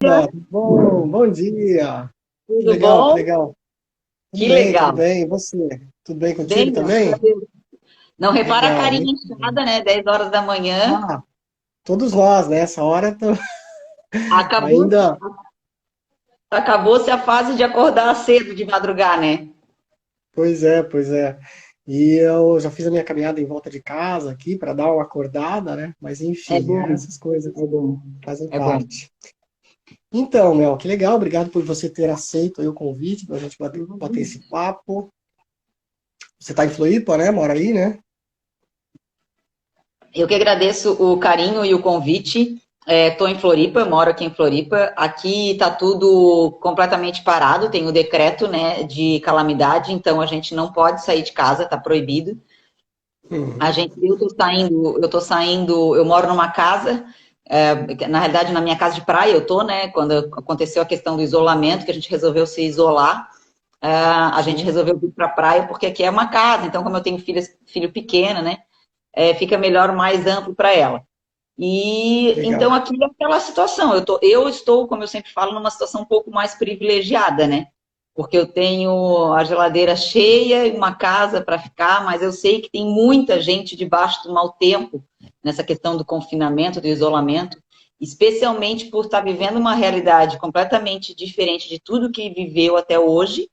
dia, Bom dia. Que tudo legal, que bom? legal. Que Tudo legal. bem. E você? Tudo bem contigo Bem, graças a também? Deus. Não repara a Legal, carinha muito bem. inchada, né? 10 horas da manhã. Ah, todos nós, né? Essa hora Acabou, ainda. acabou-se a fase de acordar cedo, de madrugar, né? Pois é, pois é. E eu já fiz a minha caminhada em volta de casa aqui para dar uma acordada, né? Mas É enfim, bom, essas coisas é bom, fazem é bom. parte. Então, Mel, que legal. Obrigado por você ter aceito aí o convite para a gente bater esse papo. Você está em Floripa, né? Mora aí, né? Eu que agradeço o carinho e o convite. Estou em Floripa, moro aqui em Floripa. Aqui está tudo completamente parado, tem o decreto, né, de calamidade, então a gente não pode sair de casa, está proibido. Uhum. Eu tô saindo, eu moro numa casa, na realidade na minha casa de praia eu tô, né? Quando aconteceu a questão do isolamento, que a gente resolveu se isolar, a gente Sim, resolveu ir para a praia porque aqui é uma casa, então como eu tenho filho pequeno, né? Fica melhor, mais amplo para ela. E então legal. aqui é aquela situação. Eu estou, como eu sempre falo, numa situação um pouco mais privilegiada, né? Porque eu tenho a geladeira cheia e uma casa para ficar, mas eu sei que tem muita gente debaixo do mau tempo nessa questão do confinamento, do isolamento, especialmente por estar vivendo uma realidade completamente diferente de tudo que viveu até hoje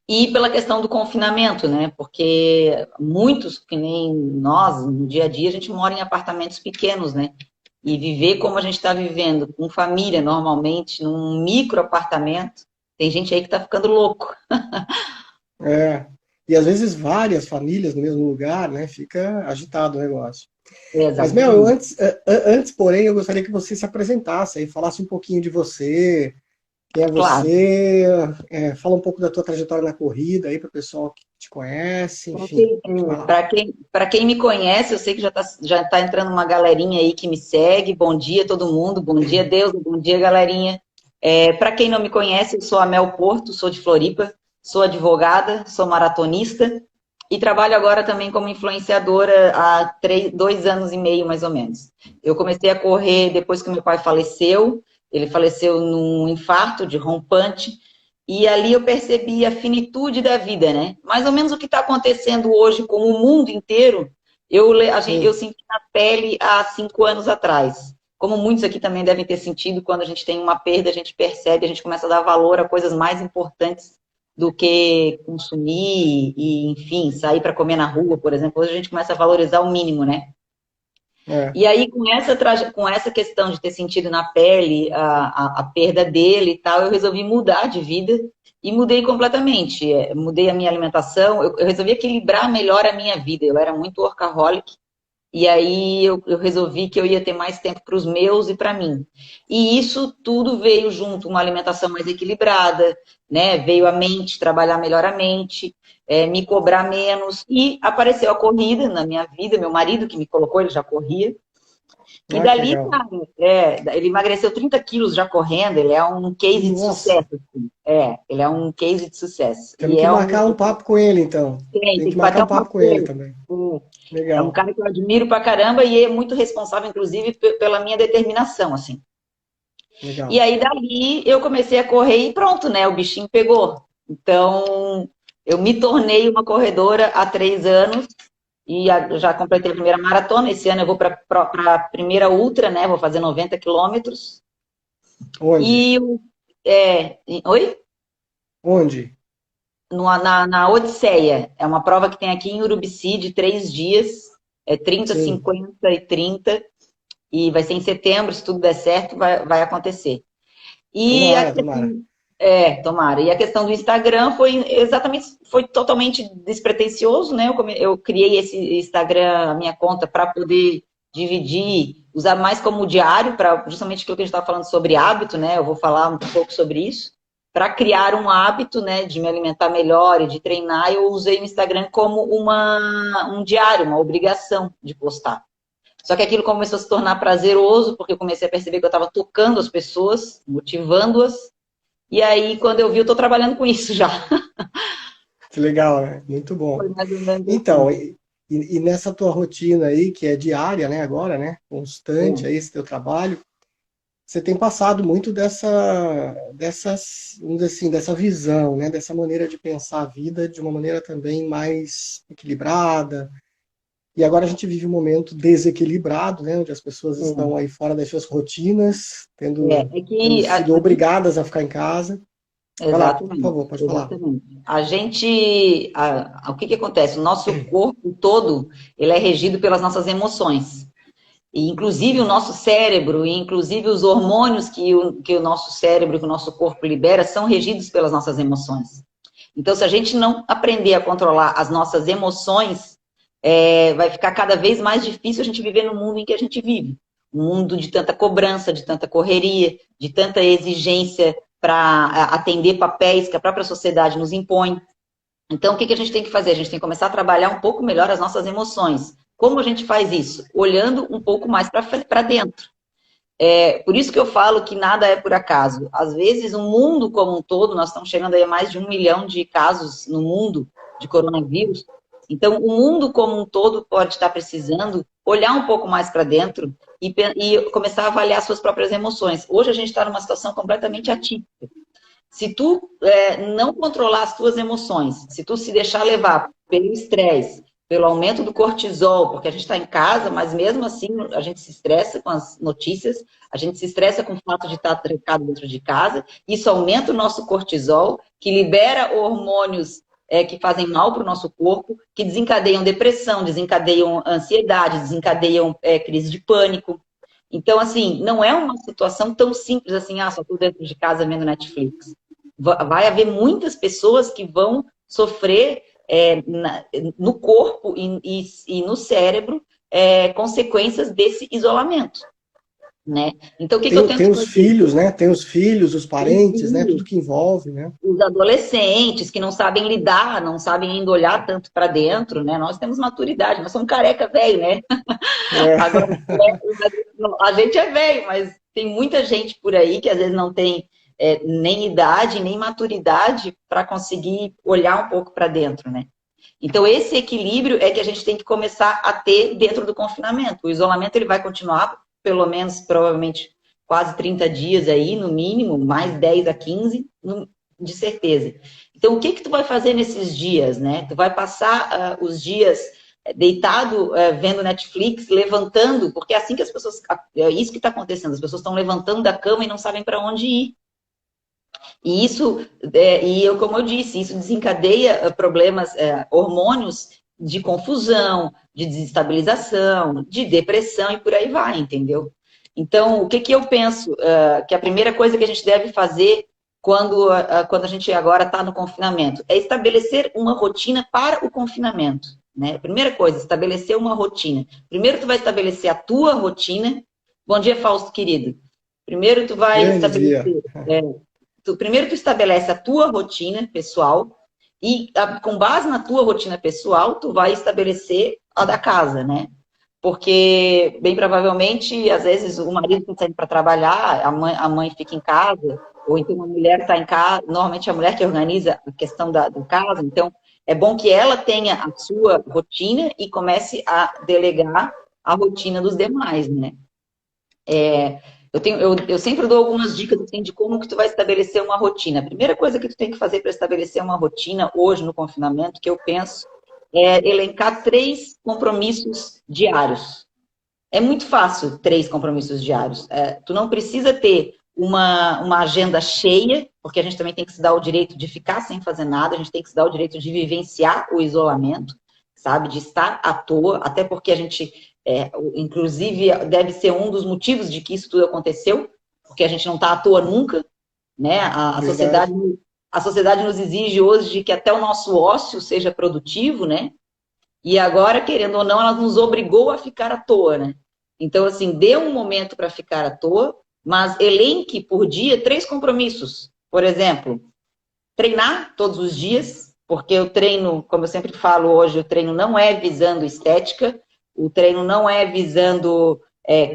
e pela questão do confinamento, né? Porque muitos, que nem nós, no dia a dia, a gente mora em apartamentos pequenos, né? E viver como a gente está vivendo, com família normalmente, num micro apartamento, tem gente aí que está ficando louco. É. E às vezes várias famílias no mesmo lugar, né? Fica agitado o negócio. Mas, Mel, Exatamente. antes, porém, eu gostaria que você se apresentasse aí, falasse um pouquinho de você, quem é Claro. você, fala um pouco da tua trajetória na corrida aí para o pessoal que te conhece, enfim. Vai lá. Para quem me conhece, eu sei que já tá entrando uma galerinha aí que me segue. Bom dia, todo mundo. Bom dia, Deus. Bom dia, galerinha. Para quem não me conhece, eu sou a Mel Porto, sou de Floripa, sou advogada, sou maratonista e trabalho agora também como influenciadora há 2 anos e meio, mais ou menos. Eu comecei a correr depois que meu pai faleceu. Ele faleceu num infarto de rompante. E ali eu percebi a finitude da vida, né? Mais ou menos o que está acontecendo hoje com o mundo inteiro, eu Sim, senti na pele há 5 anos atrás. Como muitos aqui também devem ter sentido, quando a gente tem uma perda, a gente percebe, a gente começa a dar valor a coisas mais importantes do que consumir e, enfim, sair para comer na rua, por exemplo. Hoje a gente começa a valorizar o mínimo, né? é. E aí, com essa questão de ter sentido na pele a perda dele e tal, eu resolvi mudar de vida e mudei completamente. Mudei a minha alimentação, eu resolvi equilibrar melhor a minha vida. Eu era muito workaholic, e aí eu resolvi que eu ia ter mais tempo para os meus e para mim. E isso tudo veio junto, uma alimentação mais equilibrada, né? Veio a mente, trabalhar melhor a mente, me cobrar menos. E apareceu a corrida na minha vida, meu marido que me colocou, ele já corria. E Ah, que dali, legal. cara, ele emagreceu 30 quilos já correndo, ele é um case de Nossa, sucesso. Assim. Ele é um case de sucesso. temos que marcar um papo com ele, então. Tem Tem que que marcar bater um um papo papo com com ele ele. também. É um Legal. cara que eu admiro pra caramba e é muito responsável, inclusive, pela minha determinação, assim. E Legal. aí, dali, eu comecei a correr e pronto, né? O bichinho pegou. Então, eu me tornei uma corredora há 3 anos e já completei a primeira maratona. Esse ano eu vou para a primeira ultra, né? Vou fazer 90 quilômetros. Onde? E oi? Onde? Na Odisseia. É uma prova que tem aqui em Urubici de 3 dias. É 30, Sim. 50 e 30. E vai ser em setembro, se tudo der certo, vai acontecer. E a Tomara, tomara. questão, tomara. E a questão do Instagram foi totalmente despretensioso, né? Eu criei esse Instagram, a minha conta, para poder dividir, usar mais como diário, para justamente aquilo que a gente estava falando sobre hábito, né? Eu vou falar um pouco sobre isso. Para criar um hábito, né, de me alimentar melhor e de treinar, eu usei o Instagram como um diário, uma obrigação de postar. Só que aquilo começou a se tornar prazeroso, porque eu comecei a perceber que eu estava tocando as pessoas, motivando-as. E aí, quando eu vi, eu estou trabalhando com isso já. Que legal, né? Muito Foi bom. mais ou menos assim. Então, e nessa tua rotina aí, que é diária, né, agora, né? Constante É. aí, esse teu trabalho, você tem passado muito vamos dizer assim, dessa visão, né? Dessa maneira de pensar a vida de uma maneira também mais equilibrada. E agora a gente vive um momento desequilibrado, né? Onde as pessoas estão aí fora das suas rotinas, É tendo que sido obrigadas a ficar em casa. Vai lá, por exatamente, favor, pode falar. exatamente. O que que acontece? O nosso corpo todo, ele é regido pelas nossas emoções. E, inclusive, o nosso cérebro, e inclusive os hormônios que o nosso cérebro, que o nosso corpo libera, são regidos pelas nossas emoções. Então, se a gente não aprender a controlar as nossas emoções, vai ficar cada vez mais difícil a gente viver no mundo em que a gente vive. Um mundo de tanta cobrança, de tanta correria, de tanta exigência para atender papéis que a própria sociedade nos impõe. Então, o que a gente tem que fazer? A gente tem que começar a trabalhar um pouco melhor as nossas emoções. Como a gente faz isso? Olhando um pouco mais para dentro. Por isso que eu falo que nada é por acaso. Às vezes, o mundo como um todo, nós estamos chegando aí a mais de 1 milhão de casos no mundo de coronavírus. Então, o mundo como um todo pode estar precisando olhar um pouco mais para dentro e começar a avaliar suas próprias emoções. Hoje a gente está numa situação completamente atípica. Se tu não controlar as tuas emoções, se tu se deixar levar pelo estresse, pelo aumento do cortisol, porque a gente está em casa, mas mesmo assim a gente se estressa com as notícias, a gente se estressa com o fato de estar trancado dentro de casa, isso aumenta o nosso cortisol, que libera hormônios que fazem mal para o nosso corpo, que desencadeiam depressão, desencadeiam ansiedade, desencadeiam crise de pânico. Então, assim, não é uma situação tão simples assim, só estou dentro de casa vendo Netflix. Vai haver muitas pessoas que vão sofrer no corpo e no cérebro consequências desse isolamento, né? Então, o que eu tento Tem os fazer? filhos, né? Tem os filhos, os parentes, né? Tudo que envolve, né? Os adolescentes que não sabem lidar, não sabem ainda olhar tanto para dentro, né? Nós temos maturidade, nós somos careca velho, né? Agora, a gente é velho, mas tem muita gente por aí que às vezes não tem nem idade, nem maturidade para conseguir olhar um pouco para dentro, né? Então, esse equilíbrio é que a gente tem que começar a ter dentro do confinamento. O isolamento ele vai continuar, pelo menos, provavelmente, quase 30 dias aí, no mínimo, mais 10 a 15, de certeza. Então, o que tu vai fazer nesses dias, né? Tu vai passar os dias deitado, vendo Netflix, levantando, porque é assim que as pessoas... É isso que está acontecendo, as pessoas estão levantando da cama e não sabem para onde ir. E isso, como eu disse, isso desencadeia problemas, hormônios de confusão, de desestabilização, de depressão e por aí vai, entendeu? Então, o que eu penso? Que a primeira coisa que a gente deve fazer quando a gente agora está no confinamento é estabelecer uma rotina para o confinamento, né? Primeira coisa, estabelecer uma rotina. Primeiro tu vai estabelecer a tua rotina. Bom dia, Fausto, querido. Primeiro tu vai estabelecer... Primeiro tu estabelece a tua rotina pessoal e com base na tua rotina pessoal, tu vai estabelecer a da casa, né? Porque, bem provavelmente, às vezes o marido está saindo para trabalhar, a mãe fica em casa, ou então a mulher está em casa, normalmente é a mulher que organiza a questão da casa, então é bom que ela tenha a sua rotina e comece a delegar a rotina dos demais, né? Eu sempre dou algumas dicas assim, de como que tu vai estabelecer uma rotina. A primeira coisa que tu tem que fazer para estabelecer uma rotina hoje no confinamento, que eu penso, é elencar 3 compromissos diários. É muito fácil 3 compromissos diários. Tu não precisa ter uma agenda cheia, porque a gente também tem que se dar o direito de ficar sem fazer nada, a gente tem que se dar o direito de vivenciar o isolamento, sabe? De estar à toa, até porque a gente... inclusive, deve ser um dos motivos de que isso tudo aconteceu, porque a gente não está à toa nunca, né? A sociedade nos exige hoje que até o nosso ócio seja produtivo, né? E agora, querendo ou não, ela nos obrigou a ficar à toa, né? Então, assim, dê um momento para ficar à toa, mas elenque por dia 3 compromissos. Por exemplo, treinar todos os dias, porque o treino, como eu sempre falo hoje, o treino não é visando estética, o treino não é visando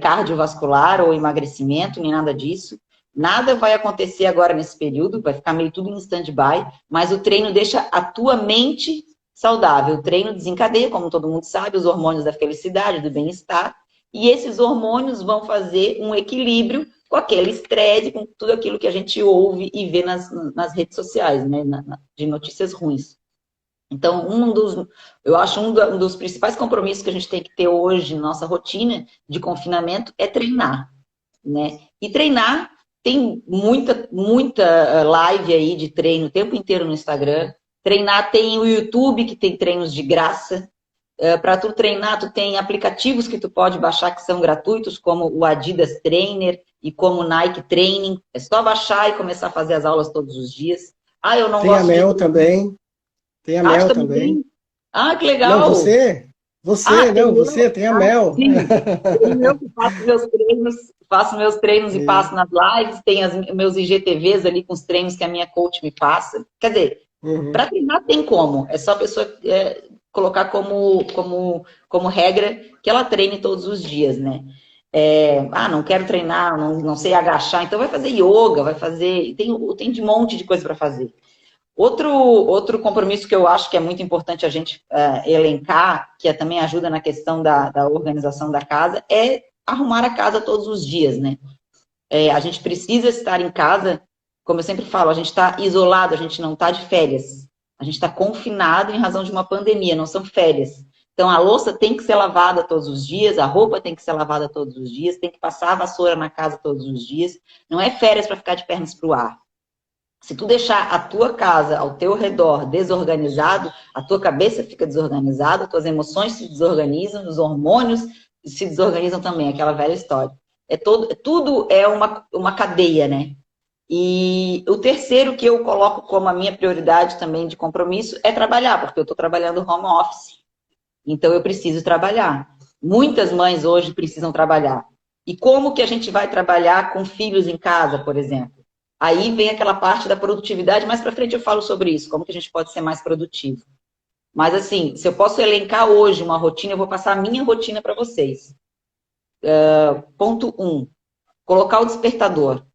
cardiovascular ou emagrecimento, nem nada disso. Nada vai acontecer agora nesse período, vai ficar meio tudo em stand-by, mas o treino deixa a tua mente saudável. O treino desencadeia, como todo mundo sabe, os hormônios da felicidade, do bem-estar, e esses hormônios vão fazer um equilíbrio com aquele estresse, com tudo aquilo que a gente ouve e vê nas redes sociais, né, de notícias ruins. Então, eu acho um dos principais compromissos que a gente tem que ter hoje na nossa rotina de confinamento é treinar, né? E treinar, tem muita live aí de treino o tempo inteiro no Instagram. Treinar, tem o YouTube, que tem treinos de graça. Para tu treinar, tu tem aplicativos que tu pode baixar que são gratuitos, como o Adidas Trainer e como o Nike Training. É só baixar e começar a fazer as aulas todos os dias. Ah, eu não Tem a gosto Mel de... também. Tem a Ah, tu Mel também também. tem? Ah, que Não, legal! você, Tem não, você, tem a Mel. sim. Tem eu que faço meus treinos e É. passo nas lives, tem meus IGTVs ali com os treinos que a minha coach me passa. Quer dizer, Uhum. para treinar tem como, é só a pessoa colocar como regra que ela treine todos os dias, né? Não quero treinar, não sei agachar, então vai fazer yoga, vai fazer. Tem de monte de coisa para fazer. Outro compromisso que eu acho que é muito importante a gente elencar, que também ajuda na questão da organização da casa, é arrumar a casa todos os dias, né? A gente precisa estar em casa, como eu sempre falo, a gente está isolado, a gente não está de férias. A gente está confinado em razão de uma pandemia, não são férias. Então, a louça tem que ser lavada todos os dias, a roupa tem que ser lavada todos os dias, tem que passar a vassoura na casa todos os dias. Não é férias para ficar de pernas para o ar. Se tu deixar a tua casa ao teu redor desorganizado, a tua cabeça fica desorganizada, as tuas emoções se desorganizam, os hormônios se desorganizam também, aquela velha história. Tudo é uma cadeia, né? E o terceiro que eu coloco como a minha prioridade também de compromisso é trabalhar, porque eu estou trabalhando home office. Então eu preciso trabalhar. Muitas mães hoje precisam trabalhar. E como que a gente vai trabalhar com filhos em casa, por exemplo? Aí vem aquela parte da produtividade, mais para frente eu falo sobre isso, como que a gente pode ser mais produtivo. Mas assim, se eu posso elencar hoje uma rotina, eu vou passar a minha rotina para vocês. Ponto 1, colocar o despertador.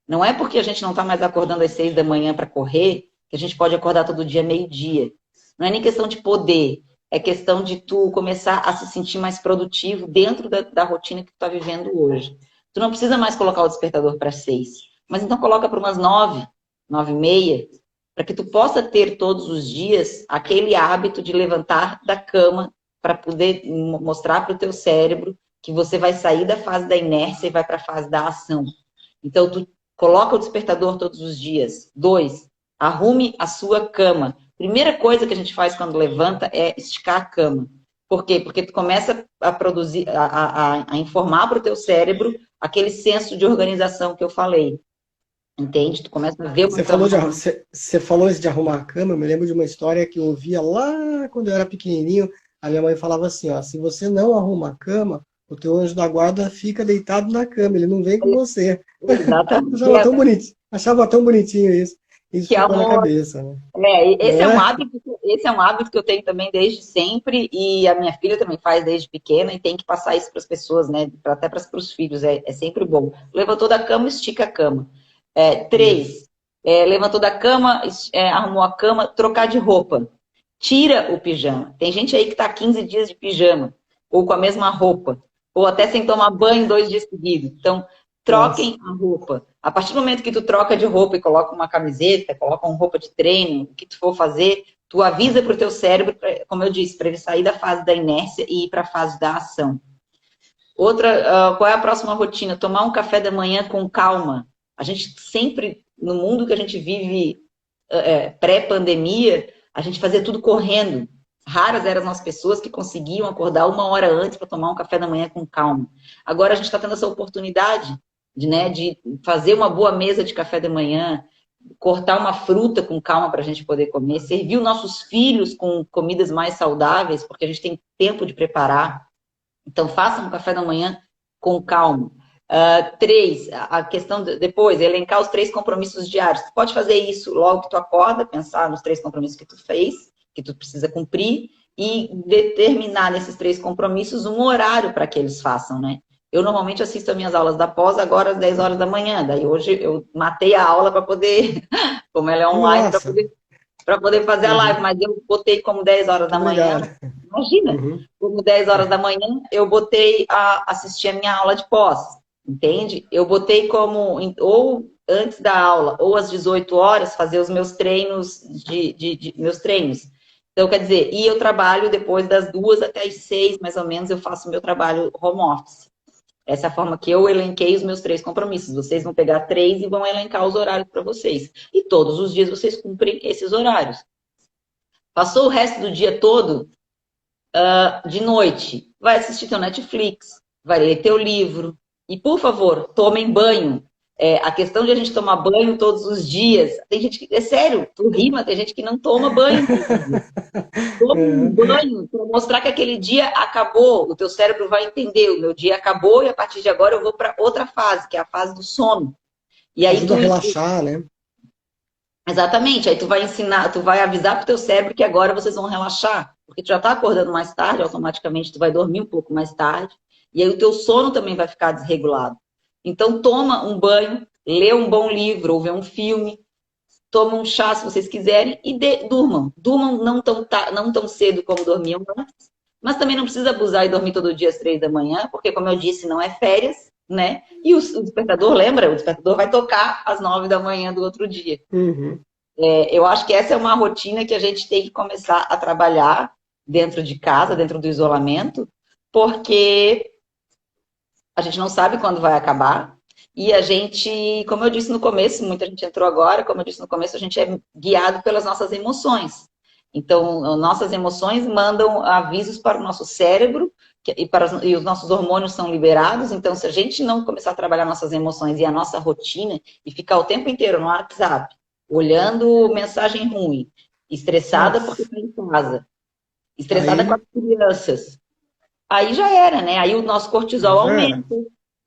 Não é porque a gente não está mais acordando às 6 da manhã para correr, que a gente pode acordar todo dia meio-dia. Não é nem questão de poder, é questão de tu começar a se sentir mais produtivo dentro da rotina que tu está vivendo hoje. Tu não precisa mais colocar o despertador para 6, mas então coloca para umas 9, 9h30, para que tu possa ter todos os dias aquele hábito de levantar da cama para poder mostrar para o teu cérebro que você vai sair da fase da inércia e vai para a fase da ação. Então, tu coloca o despertador todos os dias. 2, arrume a sua cama. Primeira coisa que a gente faz quando levanta é esticar a cama. Por quê? Porque tu começa a produzir, a informar para o teu cérebro aquele senso de organização que eu falei. Entende? Tu começa a ver o que tu arrumando. Você falou isso de arrumar a cama, eu me lembro de uma história que eu ouvia lá quando eu era pequenininho. A minha mãe falava assim, ó, se você não arruma a cama, o teu anjo da guarda fica deitado na cama, ele não vem com você. Exatamente. Achava tão bonitinho isso. Isso Que ficou na amor. cabeça, né? Esse é um É? hábito, esse é um hábito que eu tenho também desde sempre e a minha filha também faz desde pequena e tem que passar isso para as pessoas, né? Até para os filhos, é sempre bom. Levantou da cama, estica a cama. 3, levantou da cama, arrumou a cama, trocar de roupa. Tira o pijama. Tem gente aí que está 15 dias de pijama, ou com a mesma roupa, ou até sem tomar banho 2 dias seguidos. Então, Nossa. troquem a roupa. A partir do momento que tu troca de roupa e coloca uma camiseta, coloca uma roupa de treino, o que tu for fazer, tu avisa para o teu cérebro, como eu disse, para ele sair da fase da inércia e ir para a fase da ação. Qual é a próxima rotina? Tomar um café da manhã com calma. A gente sempre, no mundo que a gente vive pré-pandemia, a gente fazia tudo correndo. Raras eram as pessoas que conseguiam acordar 1 hora antes para tomar um café da manhã com calma. Agora a gente está tendo essa oportunidade de fazer uma boa mesa de café da manhã, cortar uma fruta com calma para a gente poder comer, servir os nossos filhos com comidas mais saudáveis, porque a gente tem tempo de preparar. Então, faça um café da manhã com calma. 3, a questão depois, elencar os 3 compromissos diários. Tu pode fazer isso logo que tu acorda, pensar nos 3 compromissos que tu fez, que tu precisa cumprir, e determinar nesses 3 compromissos um horário para que eles façam, né? Eu normalmente assisto as minhas aulas da pós agora às 10 horas da manhã, daí hoje eu matei a aula para poder, como ela é online, para Nossa, poder para poder fazer a live, mas eu botei como 10 horas da manhã. Obrigado. Imagina, como 10 horas da manhã, eu botei a assistir a minha aula de pós, entende? Eu botei como, ou antes da aula, ou às 18 horas, fazer os meus treinos, meus treinos. Então, quer dizer, e eu trabalho depois das 2 até as 6, mais ou menos, eu faço meu trabalho home office. Essa é a forma que eu elenquei os meus 3 compromissos. Vocês vão pegar 3 e vão elencar os horários para vocês. E todos os dias vocês cumprem esses horários. Passou o resto do dia todo, de noite, vai assistir teu Netflix, vai ler teu livro. E, por favor, tomem banho. A questão de a gente tomar banho todos os dias, tem gente que, é sério, tu rima, tem gente que não toma banho todos os dias. Toma um banho para mostrar que aquele dia acabou, o teu cérebro vai entender, o meu dia acabou e a partir de agora eu vou para outra fase, que é a fase do sono. E aí ajuda a relaxar, né? Exatamente, aí tu vai ensinar, tu vai avisar pro teu cérebro que agora vocês vão relaxar, porque tu já tá acordando mais tarde, automaticamente tu vai dormir um pouco mais tarde, e aí o teu sono também vai ficar desregulado. Então toma um banho, lê um bom livro, ou vê um filme, toma um chá se vocês quiserem e durmam. Durmam não tão cedo como dormiam antes, mas também não precisa abusar e dormir todo dia às 3 da manhã, porque como eu disse, não é férias, né? E o despertador, lembra? O despertador vai tocar às 9 da manhã do outro dia. Eu acho que essa é uma rotina que a gente tem que começar a trabalhar dentro de casa, dentro do isolamento, porque a gente não sabe quando vai acabar. E a gente, como eu disse no começo, muita gente entrou agora, como eu disse no começo, a gente é guiado pelas nossas emoções. Então, nossas emoções mandam avisos para o nosso cérebro e os nossos hormônios são liberados. Então, se a gente não começar a trabalhar nossas emoções e a nossa rotina e ficar o tempo inteiro no WhatsApp, olhando mensagem ruim, estressada porque está em casa, estressada com as crianças, aí já era, né? Aí o nosso cortisol aumenta.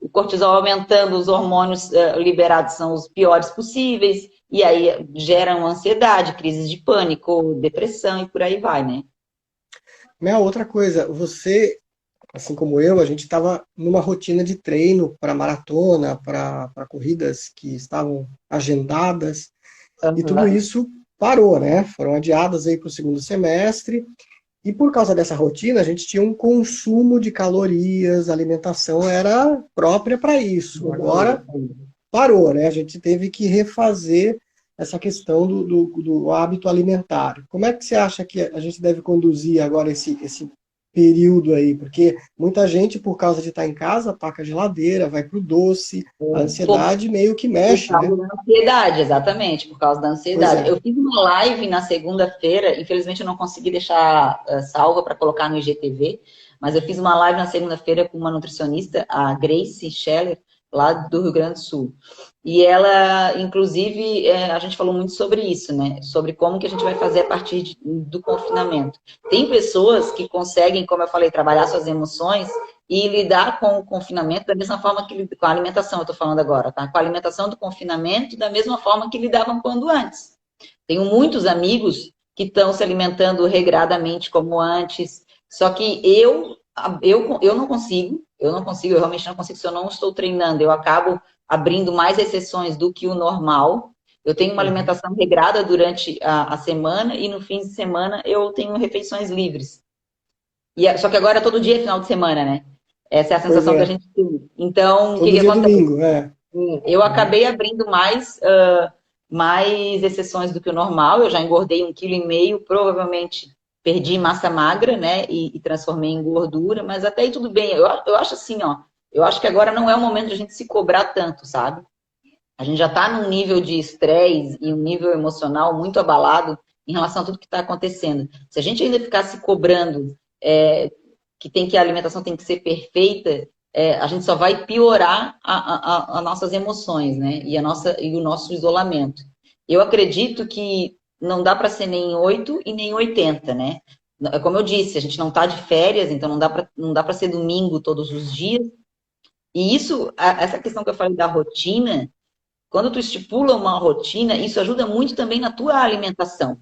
O cortisol aumentando, os hormônios liberados são os piores possíveis, e aí geram ansiedade, crises de pânico, depressão e por aí vai, né? Minha outra coisa, você, assim como eu, a gente estava numa rotina de treino para maratona, para corridas que estavam agendadas, e tudo isso parou, né? Foram adiadas aí para o segundo semestre. E por causa dessa rotina, a gente tinha um consumo de calorias, a alimentação era própria para isso. Agora parou, né? A gente teve que refazer essa questão do hábito alimentar. Como é que você acha que a gente deve conduzir agora esse período aí? Porque muita gente, por causa de estar em casa, taca a geladeira, vai pro doce, a ansiedade meio que mexe, né? Por causa da ansiedade, exatamente, por causa da ansiedade. Eu fiz uma live na segunda-feira, infelizmente eu não consegui deixar salva para colocar no IGTV, mas eu fiz uma live na segunda-feira com uma nutricionista, a Grace Scheller, lá do Rio Grande do Sul. E ela, inclusive, a gente falou muito sobre isso, né? Sobre como que a gente vai fazer a partir do confinamento. Tem pessoas que conseguem, como eu falei, trabalhar suas emoções e lidar com o confinamento da mesma forma que com a alimentação, eu estou falando agora, tá? Com a alimentação do confinamento da mesma forma que lidavam quando antes. Tenho muitos amigos que estão se alimentando regradamente como antes, só que eu não consigo, eu realmente não consigo, se eu não estou treinando, eu acabo abrindo mais exceções do que o normal. Eu tenho uma alimentação regrada durante a semana e no fim de semana eu tenho refeições livres. Só que agora todo dia é final de semana, né? Essa é a sensação que a gente tem. Então, o que acontece? Domingo, Eu acabei abrindo mais exceções do que o normal. Eu já engordei 1,5 kg, provavelmente perdi massa magra, né? E transformei em gordura, mas até aí tudo bem. Eu acho assim, ó. Eu acho que agora não é o momento de a gente se cobrar tanto, sabe? A gente já está num nível de estresse e um nível emocional muito abalado em relação a tudo que está acontecendo. Se a gente ainda ficar se cobrando que a alimentação tem que ser perfeita, a gente só vai piorar as nossas emoções, né? E o nosso isolamento. Eu acredito que não dá para ser nem 8 e nem 80, né? Como eu disse, a gente não está de férias, então não dá para ser domingo todos os dias. E essa questão que eu falei da rotina, quando tu estipula uma rotina, isso ajuda muito também na tua alimentação.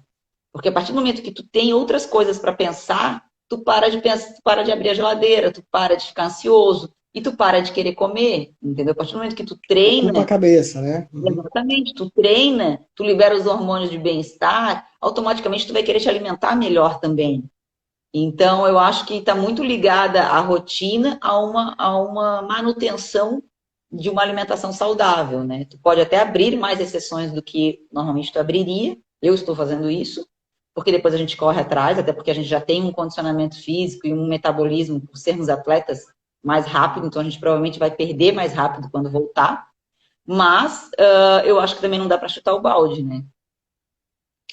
Porque a partir do momento que tu tem outras coisas para pensar, tu para de abrir a geladeira, tu para de ficar ansioso. e tu para de querer comer, entendeu? A partir do momento que tu Ocupa a treina, cabeça, né? Uhum. exatamente, tu treina, tu libera os hormônios de bem-estar, automaticamente tu vai querer te alimentar melhor também. Então, eu acho que está muito ligada a rotina a uma manutenção de uma alimentação saudável, né? Tu pode até abrir mais exceções do que normalmente tu abriria. Eu estou fazendo isso, porque depois a gente corre atrás, até porque a gente já tem um condicionamento físico e um metabolismo, por sermos atletas, mais rápido, então a gente provavelmente vai perder mais rápido quando voltar. Mas eu acho que também não dá para chutar o balde, né?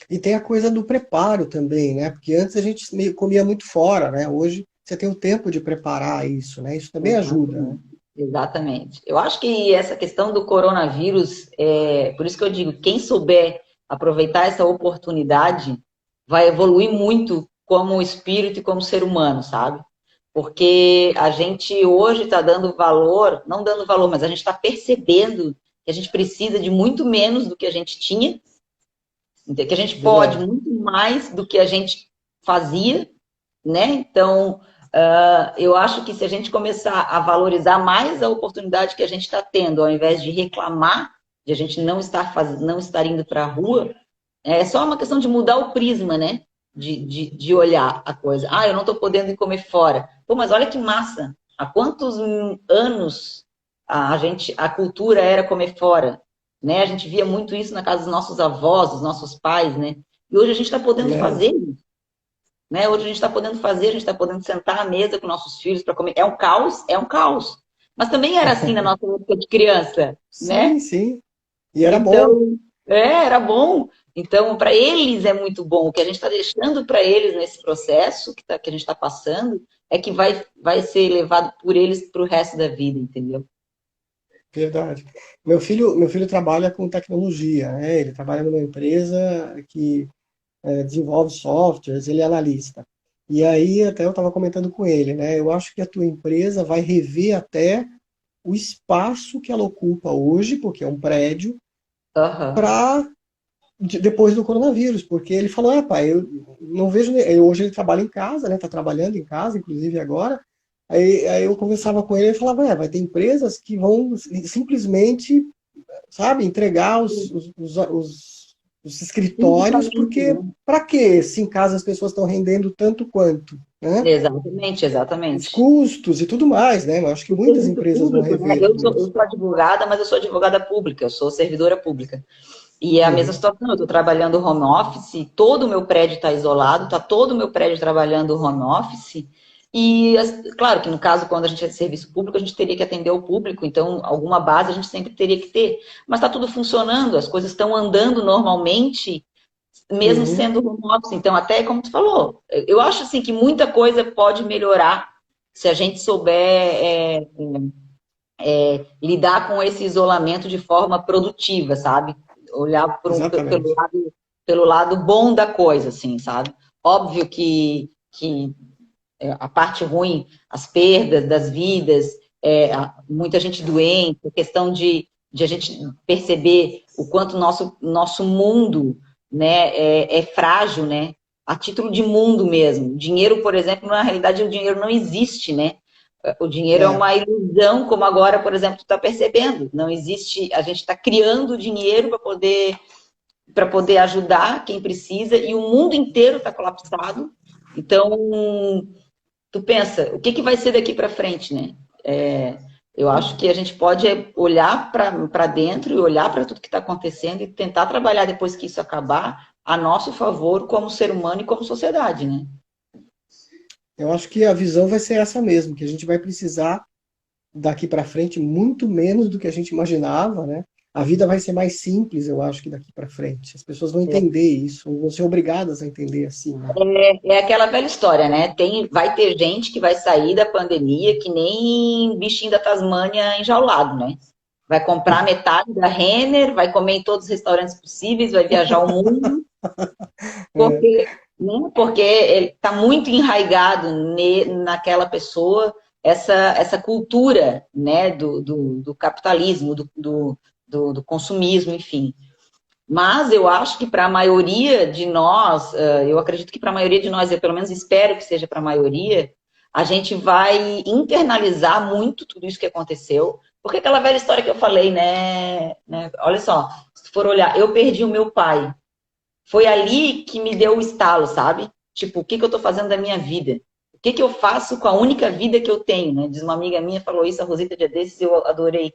E tem a coisa do preparo também, né? Porque antes a gente comia muito fora, né? Hoje você tem o tempo de preparar isso, né? Isso também ajuda, né? Exatamente. Exatamente. Eu acho que essa questão do coronavírus, por isso que eu digo, quem souber aproveitar essa oportunidade vai evoluir muito como espírito e como ser humano, sabe? Porque a gente hoje está dando valor, não dando valor, mas a gente está percebendo que a gente precisa de muito menos do que a gente tinha, que a gente pode Verdade. muito mais do que a gente fazia, né? Então, eu acho que se a gente começar a valorizar mais a oportunidade que a gente está tendo, ao invés de reclamar de a gente não estar indo para a rua, é só uma questão de mudar o prisma, né? De olhar a coisa. Ah, eu não estou podendo ir comer fora. Pô, mas olha que massa! Há quantos anos a cultura era comer fora, né? A gente via muito isso na casa dos nossos avós, dos nossos pais, né? E hoje a gente está podendo É, fazer, né? Hoje a gente está podendo fazer, a gente está podendo sentar à mesa com nossos filhos para comer. É um caos, é um caos. Mas também era assim na nossa época de criança, sim, né? sim. E era bom. Então, era bom. Então, para eles é muito bom. O que a gente está deixando para eles nesse processo que a gente está passando é que vai ser levado por eles para o resto da vida, entendeu? Verdade. Meu filho trabalha com tecnologia, né? Ele trabalha numa empresa que desenvolve softwares, ele é analista. E aí até eu estava comentando com ele, né? Eu acho que a tua empresa vai rever até o espaço que ela ocupa hoje, porque é um prédio, Aham. para depois do coronavírus, porque ele falou, pai, eu não vejo, hoje ele trabalha em casa, né? Tá trabalhando em casa, inclusive agora. Aí eu conversava com ele e falava, vai ter empresas que vão simplesmente, sabe, entregar os escritórios, Fisicamente, porque né? para quê? Se em casa as pessoas estão rendendo tanto quanto, né? Exatamente, Os exatamente. custos e tudo mais, né? Eu acho que O muitas serviço empresas vão público, né? rever Eu tudo sou, isso. eu sou advogada, mas eu sou advogada pública, eu sou servidora pública. E é a mesma Uhum. situação, eu estou trabalhando home office, todo o meu prédio está isolado, está todo o meu prédio trabalhando home office. E, claro que no caso, quando a gente é de serviço público, a gente teria que atender o público, então alguma base a gente sempre teria que ter. Mas está tudo funcionando, as coisas estão andando normalmente, mesmo Uhum. sendo home office. Então, até como tu falou, eu acho assim que muita coisa pode melhorar se a gente souber lidar com esse isolamento de forma produtiva, sabe? Olhar Exatamente. pelo lado bom da coisa, assim, sabe? Óbvio que a parte ruim, as perdas das vidas, muita gente doente, a questão de a gente perceber o quanto nosso mundo, né, é frágil, né? A título de mundo mesmo. Dinheiro, por exemplo, na realidade o dinheiro não existe, né? O dinheiro é É, uma ilusão, como agora, por exemplo, tu está percebendo. Não existe, a gente está criando dinheiro para poder ajudar quem precisa e o mundo inteiro está colapsado. Então, tu pensa, o que, que vai ser daqui para frente, né? Eu acho que a gente pode olhar para dentro e olhar para tudo que está acontecendo e tentar trabalhar depois que isso acabar a nosso favor como ser humano e como sociedade, né? eu acho que a visão vai ser essa mesmo, que a gente vai precisar daqui para frente muito menos do que a gente imaginava, né? A vida vai ser mais simples, eu acho, que daqui para frente. As pessoas vão entender isso, vão ser obrigadas a entender assim, né? É aquela velha história, né? Vai ter gente que vai sair da pandemia que nem bichinho da Tasmânia enjaulado, né? Vai comprar metade da Renner, vai comer em todos os restaurantes possíveis, vai viajar o mundo, É, porque ele está muito enraizado naquela pessoa essa cultura, né? Do capitalismo, do consumismo, enfim. Mas eu acho que para a maioria de nós, eu acredito que para a maioria de nós, eu pelo menos espero que seja para a maioria, a gente vai internalizar muito tudo isso que aconteceu, porque aquela velha história que eu falei, né? Olha só, se for olhar, eu perdi o meu pai. Foi ali que me deu o estalo, sabe? Tipo, o que eu tô fazendo da minha vida? O que eu faço com a única vida que eu tenho, né? Diz uma amiga minha, falou isso, a Rosita dia desses, eu adorei.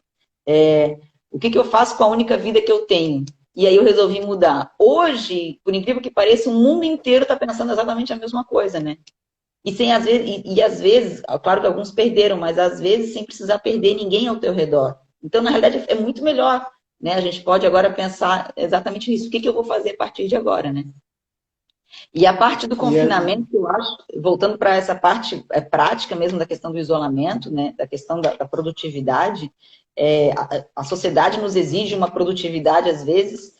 O que eu faço com a única vida que eu tenho? E aí eu resolvi mudar. Hoje, por incrível que pareça, o mundo inteiro está pensando exatamente a mesma coisa, né? E sem às vezes, às vezes, claro que alguns perderam, mas às vezes sem precisar perder ninguém ao teu redor. Então, na realidade, é muito melhor, né? A gente pode agora pensar exatamente nisso. O que eu vou fazer a partir de agora, né? E a parte do confinamento, eu acho, voltando para essa parte prática mesmo da questão do isolamento, né? Da questão da produtividade, a sociedade nos exige uma produtividade, às vezes,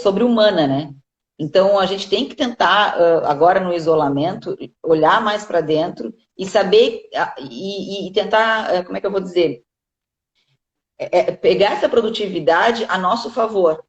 sobre-humana, né? Então, a gente tem que tentar, agora no isolamento, olhar mais para dentro e saber, e tentar, como é que eu vou dizer? Pegar essa produtividade a nosso favor.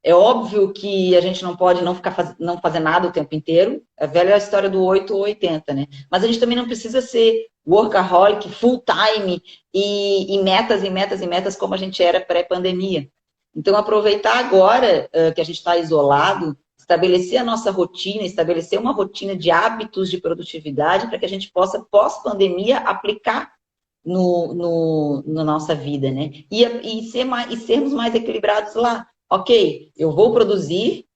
É óbvio que a gente não pode não fazer nada o tempo inteiro. É a velha história do 8 ou 80, né? Mas a gente também não precisa ser workaholic, full time e metas e metas e metas como a gente era pré-pandemia. Então, aproveitar agora que a gente está isolado, estabelecer a nossa rotina, estabelecer uma rotina de hábitos de produtividade para que a gente possa, pós-pandemia, aplicar na nossa vida, né? E sermos mais equilibrados lá. Ok, eu vou produzir,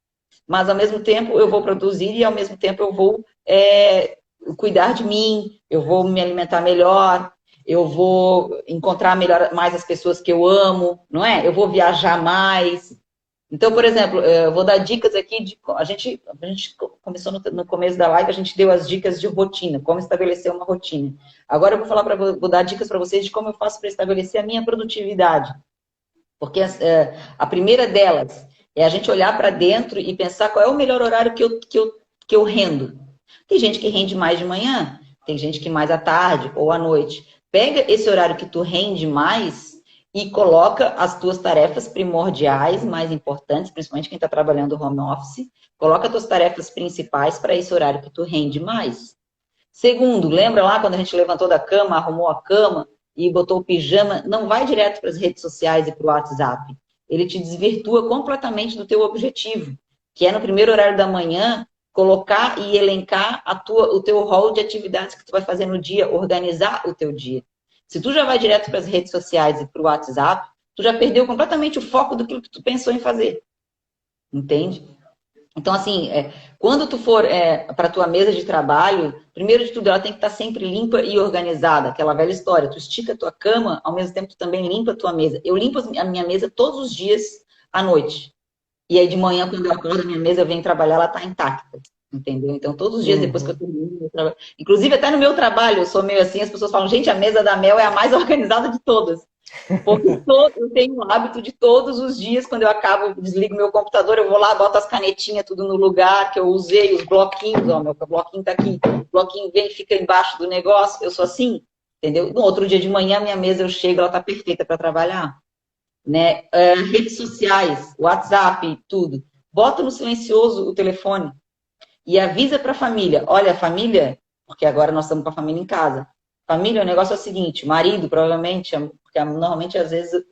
mas ao mesmo tempo eu vou produzir e ao mesmo tempo eu vou cuidar de mim, eu vou me alimentar melhor, eu vou encontrar mais as pessoas que eu amo, não é? Eu vou viajar mais. Então, por exemplo, eu vou dar dicas aqui a gente começou no começo da live, a gente deu as dicas de rotina, como estabelecer uma rotina. Agora eu vou dar dicas para vocês de como eu faço para estabelecer a minha produtividade. Porque a primeira delas é a gente olhar para dentro e pensar qual é o melhor horário que eu rendo. Tem gente que rende mais de manhã, tem gente que mais à tarde ou à noite. Pega esse horário que tu rende mais e coloca as tuas tarefas primordiais, mais importantes, principalmente quem está trabalhando home office, coloca as tuas tarefas principais para esse horário que tu rende mais. Segundo, lembra lá quando a gente levantou da cama, arrumou a cama e botou o pijama, não vai direto para as redes sociais e para o WhatsApp. Ele te desvirtua completamente do teu objetivo, que é no primeiro horário da manhã, colocar e elencar o teu rol de atividades que tu vai fazer no dia, organizar o teu dia. Se tu já vai direto para as redes sociais e para o WhatsApp, tu já perdeu completamente o foco do que tu pensou em fazer. Entende? Então, assim, quando tu for para a tua mesa de trabalho, primeiro de tudo, ela tem que estar sempre limpa e organizada. Aquela velha história, tu estica a tua cama, ao mesmo tempo tu também limpa a tua mesa. Eu limpo a minha mesa todos os dias à noite. E aí de manhã, quando eu acordo, a minha mesa, eu venho trabalhar, ela está intacta. Entendeu? Então, todos os dias depois que eu termino meu trabalho... Inclusive, até no meu trabalho, eu sou meio assim, as pessoas falam, gente, a mesa da Mel é a mais organizada de todas. Porque eu tenho o hábito de todos os dias, quando eu acabo, desligo meu computador, eu vou lá, boto as canetinhas tudo no lugar que eu usei, os bloquinhos, ó, meu bloquinho tá aqui, o bloquinho vem e fica embaixo do negócio, eu sou assim, entendeu? No outro dia de manhã, minha mesa eu chego, ela tá perfeita para trabalhar, né? Redes sociais, WhatsApp, tudo. Bota no silencioso o telefone e avisa para a família, olha, família, porque agora nós estamos com a família em casa. Família, o negócio é o seguinte, marido, provavelmente, porque normalmente, às vezes,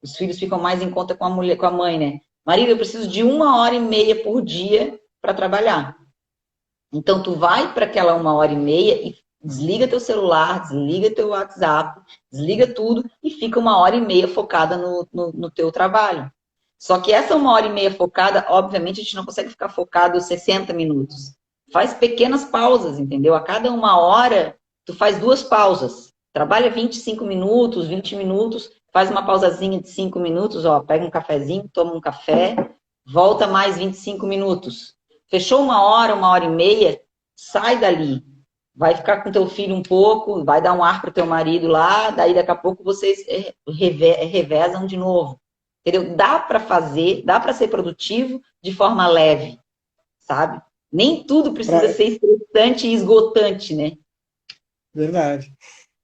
os filhos ficam mais em conta com a mulher, com a mãe, né? Marido, eu preciso de 1h30 por dia para trabalhar. Então, tu vai para aquela 1h30 e desliga teu celular, desliga teu WhatsApp, desliga tudo e fica 1h30 focada no teu trabalho. Só que essa 1h30 focada, obviamente, a gente não consegue ficar focado 60 minutos. Faz pequenas pausas, entendeu? A cada 1 hora, tu faz 2 pausas. Trabalha 25 minutos, 20 minutos, faz uma pausazinha de 5 minutos, ó, pega um cafezinho, toma um café, volta mais 25 minutos. Fechou 1 hora, 1h30, sai dali. Vai ficar com teu filho um pouco, vai dar um ar pro teu marido lá, daí daqui a pouco vocês revezam de novo. Entendeu? Dá para fazer, dá para ser produtivo de forma leve, sabe? Nem tudo precisa ser estressante e esgotante, né? Verdade.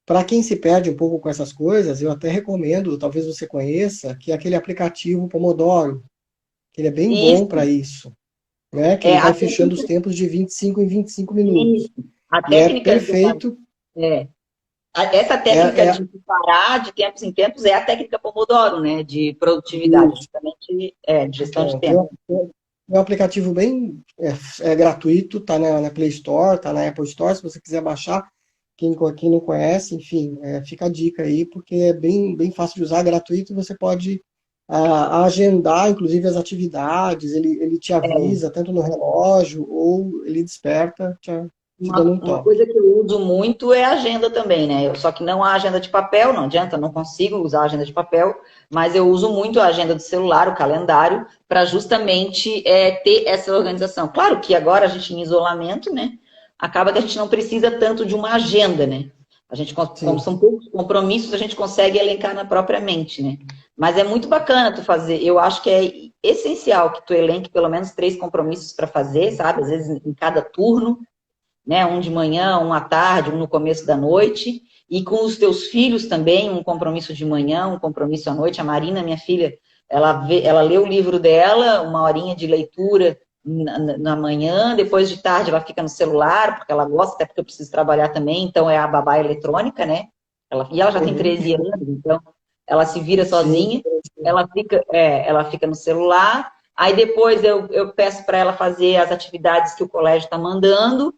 Para quem se perde um pouco com essas coisas, eu até recomendo, talvez você conheça, que é aquele aplicativo Pomodoro, que ele é bem bom para isso, né? Que ele vai fechando os tempos de 25 em 25 minutos. A E é técnica perfeito. É. Essa É, técnica é de parar de tempos em tempos é a técnica Pomodoro, né? De produtividade, isso. justamente, de gestão de Então, tempo. tem um aplicativo bem gratuito, tá na Play Store, tá na Apple Store, se você quiser baixar. Quem não conhece, enfim, fica a dica aí, porque é bem fácil de usar, gratuito, e você pode agendar, inclusive, as atividades, ele te É. avisa, tanto no relógio, ou ele desperta, te dando um Uma toque. coisa que eu uso muito é a agenda também, né? Só que não a agenda de papel, não adianta, não consigo usar a agenda de papel, mas eu uso muito a agenda do celular, o calendário, para justamente ter essa organização. Claro que agora a gente em isolamento, né? Acaba que a gente não precisa tanto de uma agenda, né? A gente, como Sim. são poucos compromissos, a gente consegue elencar na própria mente, né? Mas é muito bacana tu fazer. Eu acho que é essencial que tu elenque pelo menos 3 compromissos para fazer, sabe? Às vezes em cada turno, né? Um de manhã, um à tarde, um no começo da noite. E com os teus filhos também, um compromisso de manhã, um compromisso à noite. A Marina, minha filha, ela lê o livro dela, uma horinha de leitura na manhã, depois de tarde ela fica no celular, porque ela gosta, até porque eu preciso trabalhar também, então é a babá eletrônica, né? E ela já tem Uhum. 13 anos, então ela se vira Sim. sozinha, ela fica no celular, aí depois eu peço para ela fazer as atividades que o colégio está mandando,